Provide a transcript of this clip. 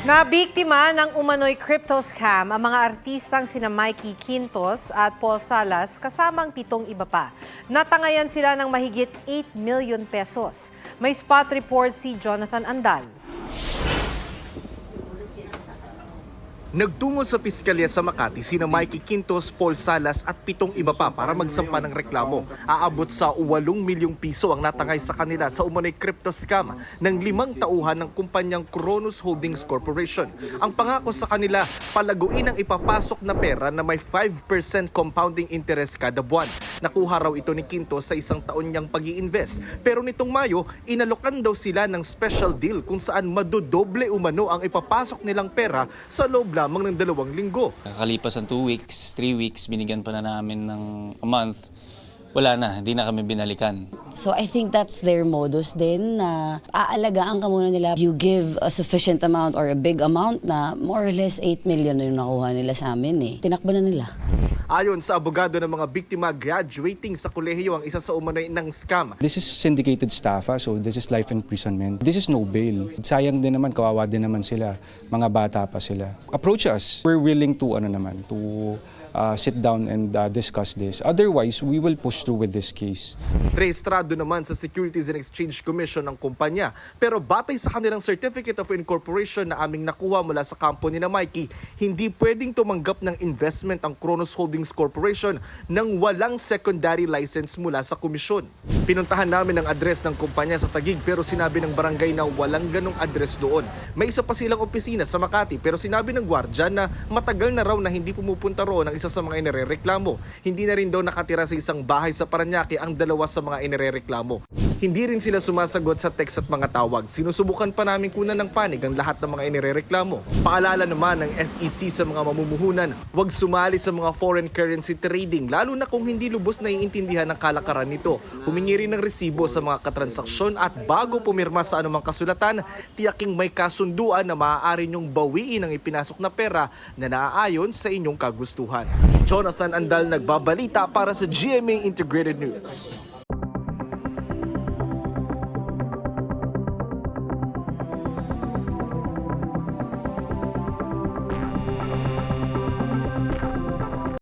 Nabiktima ng umano'y crypto scam ang mga artistang sina Mikey Quintos at Paul Salas kasamang 7 iba pa. Natangayan sila ng mahigit 8 million pesos. May spot report si Jonathan Andal. Nagtungo sa piskalya sa Makati sina Mikey Quintos, Paul Salas at 7 iba pa para magsampa ng reklamo. Aabot sa 8 milyong piso ang natangay sa kanila sa umano'y crypto scam ng 5 tauhan ng kumpanyang Kronos Holdings Corporation. Ang pangako sa kanila, palaguin ang ipapasok na pera na may 5% compounding interest kada buwan. Nakuha raw ito ni Quintos sa isang taon niyang pag-i-invest. Pero nitong Mayo, inalokan daw sila ng special deal kung saan madodoble umano ang ipapasok nilang pera sa loob lamang ng 2 linggo. Nakakalipas ang 2 weeks, 3 weeks, binigyan pa na namin ng a month. Wala na, hindi na kami binalikan. So I think that's their modus din na aalagaan ka muna nila. You give a sufficient amount or a big amount na more or less 8 million na yung nakuha nila sa amin eh. Tinakbo na nila. Ayon sa abogado ng mga biktima, graduating sa kolehiyo ang isa sa umano'y ng scam. This is syndicated staffa, so this is life imprisonment. This is no bail. Sayang din naman, kawawa din naman sila. Mga bata pa sila. Approach us. We're willing to sit down and discuss this. Otherwise, we will push through with this case. Rehistrado naman sa Securities and Exchange Commission ng kumpanya. Pero batay sa kanilang Certificate of Incorporation na aming nakuha mula sa kampo ni na Mikey, hindi pwedeng tumanggap ng investment ang Kronos Holdings Corporation nang walang secondary license mula sa komisyon. Pinuntahan namin ang address ng kumpanya sa Taguig pero sinabi ng barangay na walang ganong address doon. May isa pa silang opisina sa Makati pero sinabi ng gwardya na matagal na raw na hindi pumupunta roon ang isa sa mga inirereklamo. Hindi na rin daw nakatira sa isang bahay sa Parañaque ang 2 sa mga inirereklamo. Hindi rin sila sumasagot sa text at mga tawag. Sinusubukan pa namin kunan ng panig ang lahat ng mga inirereklamo. Paalala naman ng SEC sa mga mamumuhunan, huwag sumali sa mga foreign currency trading lalo na kung hindi lubos naiintindihan ng kalakaran nito. Humingi rin ng resibo sa mga katransaksyon at bago pumirma sa anumang kasulatan, tiyaking may kasunduan na maaari niyong bawiin ang ipinasok na pera na naaayon sa inyong kagustuhan. Jonathan Andal nagbabalita para sa GMA Integrated News.